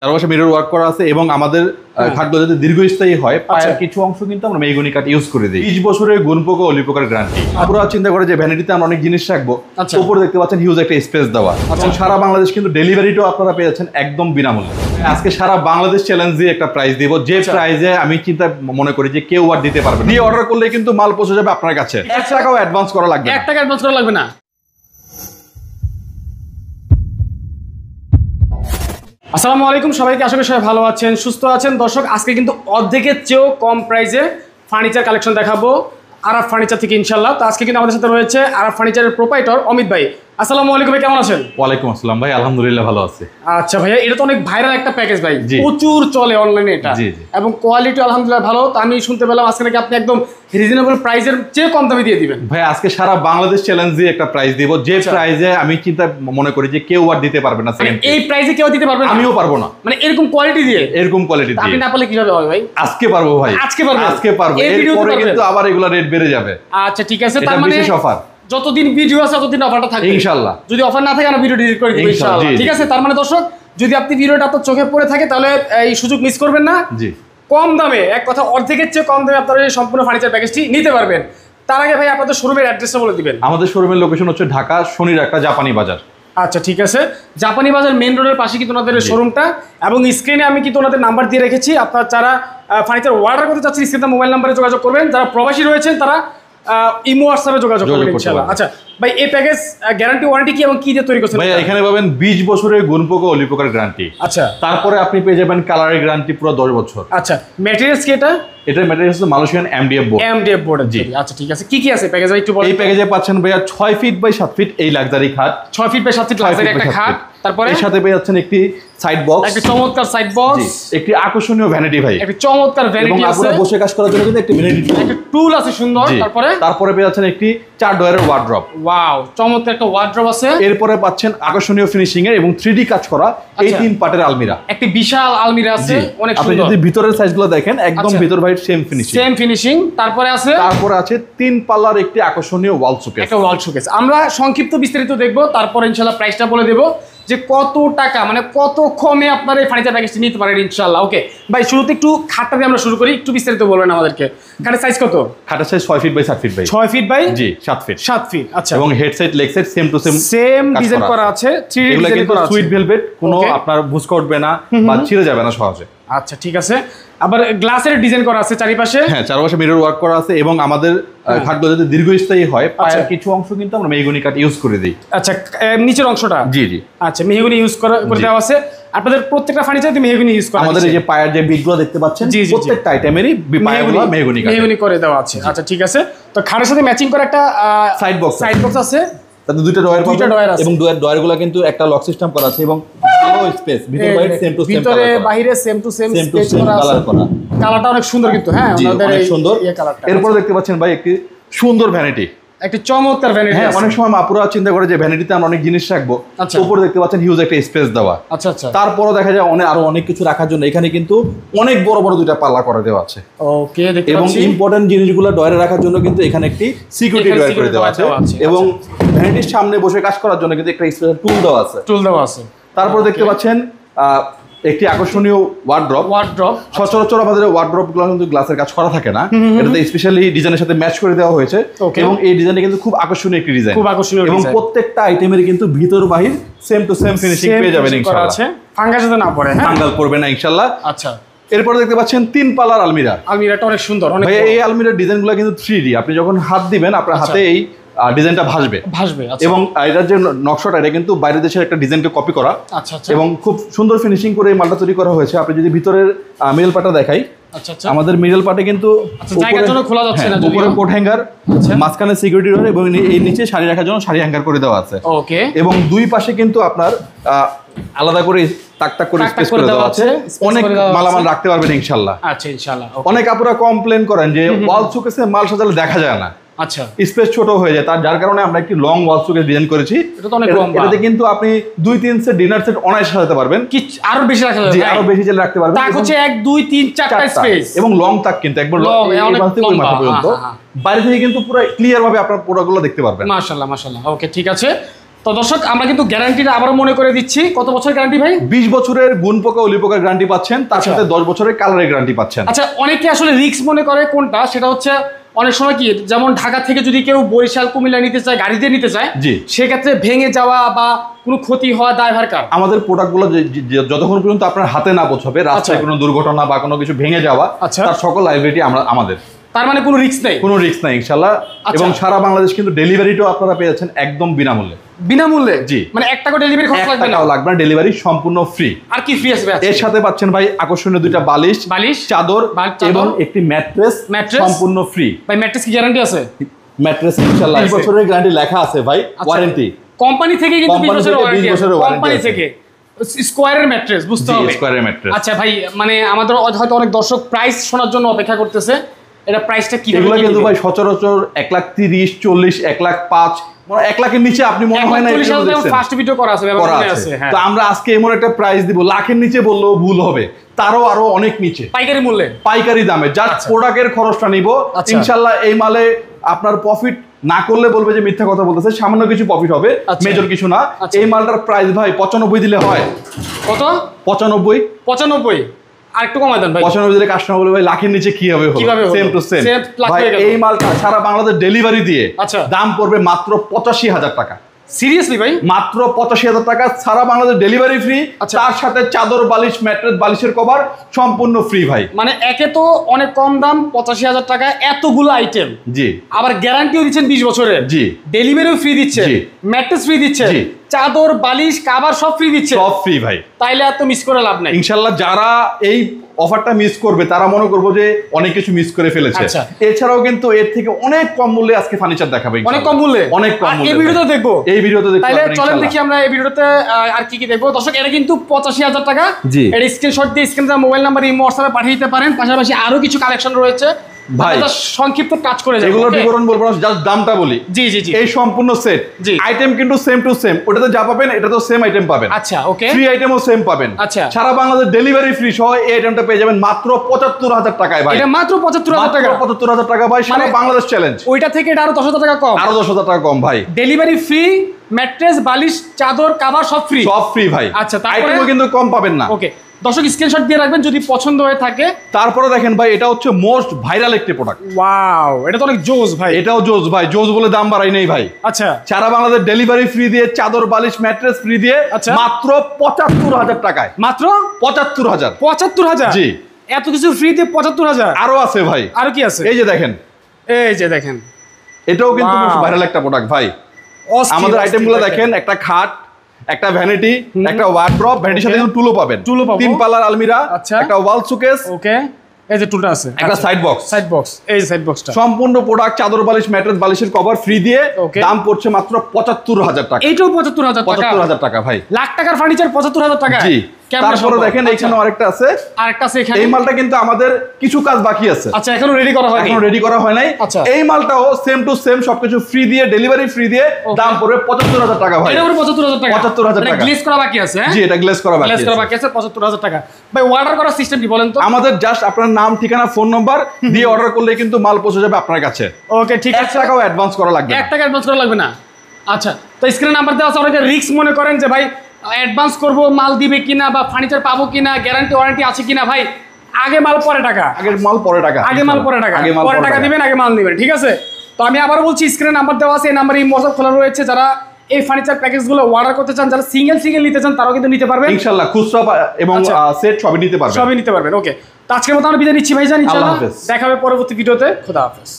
চারপাশে mirror work করা আছে এবং আমাদের খাটগুলো যাতে দীর্ঘস্থায়ী হয় পায়ের কিছু অংশ কিন্তু আমরা মেহগনি কাঠ ইউজ করে দিই। 20 বছরের গুণ পোকা অলি পোকার গ্যারান্টি। পুরো চিন্তা করে যে ভ্যানিটিতে আমরা অনেক জিনিস রাখবো, উপরে দেখতে পাচ্ছেন হিউজ একটা স্পেস দেওয়া। এবং সারা বাংলাদেশ কিন্তু ডেলিভারিটাও আপনারা পেয়ে যাচ্ছেন একদম বিনামূল্যে। আজকে সারা বাংলাদেশ চ্যালেঞ্জ দিয়ে একটা প্রাইস দিব, যে প্রাইসে আমি চিন্তা মনে করি যে কেউ আর দিতে পারবে না। দিয়ে অর্ডার করলে কিন্তু মাল পৌঁছে যাবে আপনার কাছে। 1 টাকাও অ্যাডভান্স করা লাগবে না। 1 টাকা অ্যাডভান্স করা লাগবে না। আসসালামু আলাইকুম সবাইকে, আশা করি সবাই ভালো আছেন, সুস্থ আছেন। দর্শক, আজকে কিন্তু অর্ধেকের চেয়েও কম প্রাইসে ফার্নিচার কালেকশন দেখাবো আরাফ ফার্নিচার থেকে ইনশাল্লাহ। তো আজকে কিন্তু আমাদের সাথে রয়েছে আরাফ ফার্নিচারের প্রোপাইটর অমিত ভাই। আসসালামু আলাইকুম ভাই, কেমন আছেন? ওয়ালাইকুম আসসালাম ভাই, আলহামদুলিল্লাহ ভালো আছি। আচ্ছা ভাইয়া, এটা তো অনেক ভাইরাল একটা প্যাকেজ ভাই, প্রচুর চলে অনলাইনে এটা, এবং কোয়ালিটি আলহামদুলিল্লাহ ভালো। তো আমি শুনতে পেলাম আজকে নাকি আপনি একদম রিজনেবল প্রাইসের চেয়ে কম দামে দিয়ে দিবেন। ভাই আজকে সারা বাংলাদেশ চ্যালেঞ্জ দিয়ে একটা প্রাইস দিব, যে প্রাইসে আমি চিন্তা মনে করি যে কেউ আর দিতে পারবে না। এই প্রাইসে কেউ দিতে পারবে না, আমিও পারবো না। মানে এরকম কোয়ালিটি দিয়ে, এরকম কোয়ালিটি দিয়ে আপনি না পারলে কিভাবে হবে ভাই? আজকে পারবো ভাই, আজকে পারবো, আজকে পারবো। এরপরে কিন্তু আবার এগুলা রেট বেড়ে যাবে। আচ্ছা ঠিক আছে, তার মানে বিশেষ অফার, যতদিন ভিডিও আছে ততদিন অফারটা থাকবে ইনশাআল্লাহ। যদি অফার না থাকে আমরা ভিডিও ডিলিট করে দিব ইনশাআল্লাহ। ঠিক আছে, তার মানে দর্শক, যদি আপনি ভিডিওটা আপনার চোখে পড়ে থাকে তাহলে এই সুযোগ মিস করবেন না। জি, কম দামে, এক কথা অর্ধেকের চেয়ে কম দামে আপনারা এই সম্পূর্ণ ফার্নিচার প্যাকেজটি নিতে পারবেন। তার আগে ভাই আপনাদের শোরুমের অ্যাড্রেসটা বলে দিবেন। আমাদের শোরুমের লোকেশন হচ্ছে ঢাকা শনির একটা জাপানি বাজার। আচ্ছা ঠিক আছে, জাপানি বাজার মেইন রোডের পাশে কিন্তু ওনাদের শোরুমটা, এবং স্ক্রিনে আমি কিন্তু ওনাদের নাম্বার দিয়ে রেখেছি। আপনারা যারা ফার্নিচার অর্ডার করতে চাচ্ছেন স্ক্রিনে মোবাইল নাম্বারে যোগাযোগ করবেন। যারা প্রবাসী রয়েছেন তারা ইমো হোয়াটসঅ্যাপে যোগাযোগ করবেন ইনশাআল্লাহ। আচ্ছা ভাই, এই প্যাকেজ গ্যারান্টি ওয়ারেন্টি কি এবং কি দিয়ে তৈরি করছেন? ভাই এখানে পাবেন 20 বছরের গুণ পোকা অলি পোকার গ্যারান্টি। আচ্ছা, তারপরে আপনি পেয়ে যাবেন কালারের গ্যারান্টি পুরো 10 বছর। আচ্ছা, ম্যাটেরিয়ালস কি এটা? এটার ম্যাটেরিয়ালস হচ্ছে Malaysian MDF board. MDF board, জি। আচ্ছা ঠিক আছে, কি কি আছে প্যাকেজে একটু বলুন। এই প্যাকেজে পাচ্ছেন ভাইয়া 6 ফিট বাই 7 ফিট এই লাক্সারি খাট। 6 ফিট বাই 7 ফিট লাক্সারি একটা খাট। তারপরে এর সাথে পেয়ে যাচ্ছেন একটি সাইড বক্স, একটা চমৎকার সাইড বক্স, একটি আকর্ষণীয় ভ্যানিটি ভাই, একটা চমৎকার ভ্যানিটি আছে, এবং বসে কাজ করার জন্য কিন্তু একটি ভ্যানিটি, একটা টুল আছে সুন্দর। তারপরে পেয়ে যাচ্ছেন একটি 4 ডয়ারের ওয়ার্ড্রপ। ওয়াও, চমৎকার একটা ওয়ার্ড্রপ আছে। এরপরে পাচ্ছেন আকর্ষণীয় ফিনিশিং এর এবং 3D কাজ করা এই 3 পার্টের আলমিরা। একটি বিশাল আলমিরা আছে, অনেক সুন্দর। আপনি যদি ভিতরের সাইজগুলো দেখেন একদম ভিতর বাইরে সেম ফিনিশিং। তারপরে আছে 3 পাল্লার একটি আকর্ষণীয় ওয়াল শোকেস, একটা ওয়াল শোকেস। আমরা সংক্ষিপ্ত বিস্তারিত দেখব, তারপর ইনশাআল্লাহ প্রাইসটা বলে দেব যে কত টাকা, মানে কত কমে আপনারা এই ফার্নিচার প্যাকেজটি নিতে পারেন ইনশাআল্লাহ। ওকে ভাই, শুরুতে একটু খাটটা দিয়ে আমরা শুরু করি, একটু বিস্তারিত বলবেন আমাদেরকে। খাটের সাইজ কত? খাটের সাইজ 6 ফিট বাই 7 ফিট ভাই। 6 ফিট বাই 7 ফিট। 7 ফিট, আচ্ছা। এবং head side leg side same to same design করা আছে। 3D ডিজাইন করা আছে। সুইট ভেলভেট, কোনো আপনার ভুসকা উঠবে না বা ছিঁড়ে যাবে না সহজে। আচ্ছা ঠিক আছে, আবার গ্লাসের ডিজাইন করা আছে চারিপাশে। হ্যাঁ, চারপাশে মিরর ওয়ার্ক করা আছে এবং আমাদের খাটগুলো যাতে দীর্ঘস্থায়ী হয় পায়ের কিছু অংশ কিন্তু আমরা মেহগনি কাঠ ইউজ করে দিই। আচ্ছা, নিচের অংশটা? জি জি। আচ্ছা, মেহগনি ইউজ করে দেওয়া আছে। আপনাদের প্রত্যেকটা ফার্নিচারে মেহগনি ইউজ করা আছে। আমাদের এই যে পায়ের যে বিটগুলো দেখতে পাচ্ছেন প্রত্যেকটা আইটেমেরই পায়াগুলো মেহগনি করে দেওয়া আছে। আচ্ছা ঠিক আছে, তো খাটের সাথে ম্যাচিং করে একটা সাইড বক্স আছে, তাতে দুইটা ডয়ার পাবেন এবং ডয়ারগুলো কিন্তু একটা লক সিস্টেম করা আছে এবং ভালো স্পেস, ভিতরে বাইরে সেম টু সেম, ভিতরে বাইরে সেম টু সেম স্পেস করা আছে। কালারটা অনেক সুন্দর কিন্তু, হ্যাঁ আমাদের এই সুন্দর। এরপর দেখতে পাচ্ছেন ভাই একটি সুন্দর ভ্যানিটি, একটা চমৎকার ভ্যানিটি। হ্যাঁ, অনেক সময় আপুরা চিন্তা করে যে ভ্যানিটিতে আমরা অনেক জিনিস রাখবো, উপরে দেখতে পাচ্ছেন হিউজ একটা স্পেস দেওয়া। আচ্ছা আচ্ছা। তারপরও দেখা যায় আরো অনেক কিছু রাখার জন্য এখানে কিন্তু অনেক বড় বড় দুইটা পাল্লা করে দেওয়া আছে। ওকে, দেখতে পাচ্ছি। এবং ইম্পর্টেন্ট জিনিসগুলো ডয়ারে রাখার জন্য কিন্তু এখানে একটি সিকিউরিটি ডয়ার করে দেওয়া আছে, এবং ভ্যানিটির সামনে বসে কাজ করার জন্য কিন্তু একটা স্পেশাল টুল দেওয়া আছে। তারপর দেখতে পাচ্ছেন একটি আকর্ষণীয় ওয়ার্ড্রপ। সচরাচর আমাদের ওয়ার্ড্রপ গুলো কিন্তু গ্লাসের কাজ করা থাকে না, এটাতে স্পেশালি ডিজাইনের সাথে ম্যাচ করে দেওয়া হয়েছে, এবং এই ডিজাইনটা কিন্তু খুব আকর্ষণীয় একটি ডিজাইন, এবং প্রত্যেকটা আইটেমের কিন্তু ভিতর বাহির সেম টু সেম ফিনিশিং পেয়ে যাবেন ইনশাআল্লাহ। ফাঙ্গাস যাতে না পড়ে, ফাঙ্গাল পড়বে না ইনশাআল্লাহ। আচ্ছা, এরপর দেখতে পাচ্ছেন 3 পাল্লার আলমিরা। আলমিরাটা অনেক সুন্দর, ভাই এই আলমিরার ডিজাইনগুলো কিন্তু 3D, আপনি যখন হাত দিবেন আপনার হাতে এই ডিজাইনটা ভাসবে। এবং এটার যে নকশাটা এটা কিন্তু বাইরের দেশের একটা ডিজাইনকে কপি করা, এবং খুব সুন্দর ফিনিশিং করে এই মালটা তৈরি করা হয়েছে। আপনি যদি ভিতরের মিডল পার্টটা দেখাই, আমাদের মিডল পার্টে কিন্তু উপরে কোট হ্যাঙ্গার, মাঝখানে সিকিউরিটি ডোর, এবং এই নিচে শাড়ি রাখার জন্য শাড়ি হ্যাঙ্গার করে দেওয়া আছে। ওকে, এবং দুই পাশে কিন্তু আপনার আলাদা করে তাক করে স্পেস করে দেওয়া আছে, অনেক মালামাল রাখতে পারবেন ইনশাআল্লাহ। আচ্ছা ইনশাআল্লাহ। অনেক আপুরা কমপ্লেন করেন যে ওয়াল শোকেসে মাল সাজালে দেখা যায় না, আচ্ছা স্পেস ছোট হয়ে যায়, যার কারণে আমরা একটি লং ওয়াল শোকেস ডিজাইন করেছি। এটাতে কিন্তু আপনি 2-3 সেট ডিনার সেট অনায়াসে সাজাতে পারবেন, আরো বেশি রাখা যাবে, আরো বেশি চাইলে রাখতে পারবেন। তাক হচ্ছে 1 2 3 4টা স্পেস, এবং লং তাক কিন্তু একবার ওই মাথা পর্যন্ত, বাইরে থেকে কিন্তু পুরো ক্লিয়ার ভাবে আপনার প্রোডাক্টগুলো দেখতে পারবেন। মাশাআল্লাহ মাশাআল্লাহ। ওকে ঠিক আছে, তো দর্শক আমরা কিন্তু গ্যারান্টিটা আবার মনে করে দিচ্ছি, কত বছর গ্যারান্টি ভাই? 20 বছরের গুণ পোকা উলি পোকার গ্যারান্টি পাচ্ছেন, তার সাথে 10 বছরের কালারের গ্যারান্টি পাচ্ছেন। আচ্ছা, অনেকে আসলে রিস্ক মনে করে কোনটা, সেটা হচ্ছে অনেক সময় কি যেমন ঢাকা থেকে যদি কেউ বরিশাল কুমিল্লা নিতে চায়, গাড়ি দিয়ে নিতে চায়, সেক্ষেত্রে ভেঙে যাওয়া বা কোনো ক্ষতি হওয়া দায়ভার কার? আমাদের প্রোডাক্টগুলো যতক্ষণ পর্যন্ত আপনার হাতে না পৌঁছাবে, রাস্তায় কোনো দুর্ঘটনা বা কোনো কিছু ভেঙে যাওয়া, তার সকল লাইবিলিটি আমাদের। তার মানে কোনো রিস্ক নেই? কোনো রিস্ক নাই ইনশাআল্লাহ। এবং সারা বাংলাদেশ কিন্তু ডেলিভারিটাও আপনারা পেয়ে যাচ্ছেন একদম বিনামূল্যে। বিনামূল্যে? জি। মানে 1 টাকা ডেলিভারি খরচ লাগবে না? লাগবে না, ডেলিভারি সম্পূর্ণ ফ্রি। আর কি ফ্রি আসবে? এর সাথে পাচ্ছেন ভাই আকর্ষণীয় 2টা বালিশ, চাদর এবং একটি ম্যাট্রেস সম্পূর্ণ ফ্রি। ভাই ম্যাট্রেস কি গ্যারান্টি আছে? ম্যাট্রেস ইনশাআল্লাহ 20 বছরের গ্যারান্টি লেখা আছে ভাই, ওয়ারেন্টি কোম্পানি থেকে কিন্তু 20 বছরের ওয়ারেন্টি আছে কোম্পানি থেকে। স্কয়ারের ম্যাট্রেস, বুঝতে হবে স্কয়ারের ম্যাট্রেস। আচ্ছা ভাই, মানে আমাদের হয়তো অনেক দর্শক প্রাইস শোনার জন্য অপেক্ষা করতেছে, এটা প্রাইসটা কি? এগুলো কিন্তু ভাই সচরাচর 1,30,000, 40, 1,05,000, মানে 1 লাখের নিচে আপনি মনে হয় না ফার্স্ট ভিডিও করা আছে, ব্যবহার আছে। তো আমরা আজকে এমন একটা প্রাইস দিব, লাখের নিচে বললেও ভুল হবে, তারও আরো অনেক নিচে, পাইকারি মূল্যে, পাইকারি দামে। জাস্ট প্রোডাক্টের খরচটা নিব ইনশাআল্লাহ। এই মালে আপনার প্রফিট না করলে বলবে যে মিথ্যা কথা বলতেছে, সামান্য কিছু প্রফিট হবে, মেজর কিছু না। এই মালটার প্রাইস ভাই 95 দিলে হয়। কত? 95। 95? আর একটু কমাই দেন ভাই। 95 দিলে কাস্টমার বলবে ভাই লাখের নিচে কিভাবে হলো? সেম টু সেম ভাই। এই মালটা সারা বাংলাদেশ ডেলিভারি দিয়ে দাম পড়বে মাত্র 85,000 টাকা। সিরিয়াসলি ভাই? মাত্র 85,000 টাকা, সারা বাংলাদেশ ডেলিভারি ফ্রি, তার সাথে চাদর, বালিশ, ম্যাট্রেস, বালিশের কভার সম্পূর্ণ ফ্রি ভাই। মানে একে তো অনেক কম দাম, 85,000 টাকা, এতগুলো আইটেম। জি। আবার গ্যারান্টিও দিচ্ছেন 20 বছরের। জি। ডেলিভারিও ফ্রি দিচ্ছে, ম্যাট্রেস ফ্রি দিচ্ছে, চাদর, বালিশ, কভার সব ফ্রি দিচ্ছে। সব ফ্রি ভাই। তাইলে এত মিস করে লাভ নাই ইনশাআল্লাহ। যারা এই অফারটা মিস করবে তারা মনে করবো যে অনেক কিছু মিস করে ফেলেছে। এছাড়াও কিন্তু এর থেকে অনেক কম মূল্যে আজকে ফার্নিচার দেখাবে। অনেক কম মূল্যে? অনেক কম মূল্যে। এই ভিডিওতে দেখবো, এই ভিডিওতে দেখবো। তাহলে চলেন দেখি আমরা এই ভিডিওতে আর কি কি দেখবো। দর্শক, এটা কিন্তু 85,000 টাকা। এর স্ক্রিনশট দিয়ে স্ক্রিনে মোবাইল নাম্বার ইমো হোয়াটসঅ্যাপে পাঠিয়ে দিতে পারেন। পাশাপাশি আরো কিছু কালেকশন রয়েছে ভাই, সংক্ষিপ্ত কাজ করে যাবে। এগুলোর বিবরণ বলবো না, জাস্ট দামটা বলি। জি জি জি। এই সম্পূর্ণ সেট আইটেম কিন্তু সেম টু সেম, ওটাতে যা পাবেন এটাতেও সেম আইটেম পাবেন। আচ্ছা, ওকে। ফ্রি আইটেমও সেম পাবেন। আচ্ছা। সারা বাংলাদেশ ডেলিভারি ফ্রি সহ এই আইটেমটা পেয়ে যাবেন মাত্র 75,000 টাকায় ভাই। এটা মাত্র 75,000 টাকা? 75,000 টাকা ভাই, সারা বাংলাদেশ চ্যালেঞ্জ। ওইটা থেকে এটা আরো 10,000 টাকা কম? আরো 10,000 টাকা কম ভাই। ডেলিভারি ফ্রি, ম্যাট্রেস, বালিশ, চাদর, কভার সব ফ্রি? সব ফ্রি ভাই। আচ্ছা, আইটেমও কিন্তু কম পাবেন না। ওকে দর্শক, স্ক্রিনশট দিয়ে রাখবেন যদি পছন্দ হয়ে থাকে। তারপরে দেখেন ভাই, এটা হচ্ছে মোস্ট ভাইরাল একটি প্রোডাক্ট। ওয়াও, এটা তো অনেক জোস ভাই। এটাও জোস ভাই, জোস বলে দাম বাড়াই নেই ভাই। আচ্ছা। সারা বাংলাদেশ ডেলিভারি ফ্রি দিয়ে, চাদর, বালিশ, ম্যাট্রেস ফ্রি দিয়ে মাত্র 75,000 টাকায়। মাত্র 75,000? 75,000? জি। এত কিছু ফ্রি দিয়ে 75,000? আরো আছে ভাই। আরো কি আছে? এই যে দেখেন, এই যে দেখেন, এটাও কিন্তু মোস্ট ভাইরাল একটা প্রোডাক্ট ভাই। আমাদের আইটেমগুলো দেখেন, একটা খাট, একটা ভ্যানিটি, একটা ওয়ার্ড্রপ, ভ্যানিটির সাথে কিন্তু টুলও পাবেন, 3 পাল্লার আলমিরা, একটা ওয়াল শোকেস। ওকে, এই যে টুলটা আছে, একটা সাইড বক্স। এই যে সাইড বক্সটা সম্পূর্ণ প্রোডাক্ট, চাদর, বালিশ, ম্যাট্রেস, বালিশের কভার ফ্রি দিয়ে দাম পড়ছে মাত্র 75,000 টাকা। এইটাও 75,000 টাকা? 75,000 টাকা ভাই। লাখ টাকার ফার্নিচার 75,000 টাকা? জি। তারপরে দেখেন এখানে আরেকটা আছে। আরেকটা আছে এখানে। এই মালটা কিন্তু আমাদের কিছু কাজ বাকি আছে। আচ্ছা, এখনো রেডি করা হয়নি? এখনো রেডি করা হয় নাই। এই মালটাও সেম টু সেম, সবকিছু ফ্রি দিয়ে, ডেলিভারি ফ্রি দিয়ে দাম পড়বে 75,000 টাকা ভাই। এটা পুরো 75,000 টাকা? 75,000 টাকা। গ্লেজ করা বাকি আছে? জি, এটা গ্লেজ করা বাকি আছে। 75,000 টাকা। ভাই, অর্ডার করার সিস্টেম কি বলেন তো? আমাদের জাস্ট আপনার নাম, ঠিকানা, ফোন নাম্বার দিয়ে অর্ডার করলে কিন্তু মাল পৌঁছে যাবে আপনার কাছে। ওকে, ঠিক আছে। 1 টাকাও অ্যাডভান্স করা লাগবে না। 1 টাকা অ্যাডভান্স করা লাগবে না? আচ্ছা, তো স্ক্রিনে নাম্বার দেওয়া আছে। অনেকে রিস্ক মনে করেন যে ভাই অ্যাডভান্স করবো, মাল দিবে কিনা বা ফার্নিচার পাবো কিনা, গ্যারান্টি ওয়ারেন্টি আছে কিনা। ভাই, আগে মাল পরে টাকা। আগের মাল পরে টাকা। আগে মাল পরে টাকা। পরে টাকা দিবেন, আগে মাল নেবেন, ঠিক আছে? তো আমি আবার বলছি, স্ক্রিনে নাম্বার দেওয়া আছে, এই নাম্বারে হোয়াটসঅ্যাপ খোলা রয়েছে। যারা এই ফার্নিচার প্যাকেজগুলো অর্ডার করতে চান, যারা সিঙ্গেল নিতে চান, তারাও কিন্তু নিতে পারবেন ইনশাআল্লাহ। খুচরা এবং সেট সবই নিতে পারবেন। ওকে, তো আজকের মতো আমরা বিদায় নিচ্ছি ভাইজান, ইনশাআল্লাহ দেখা হবে পরবর্তী ভিডিওতে। খোদা হাফেজ।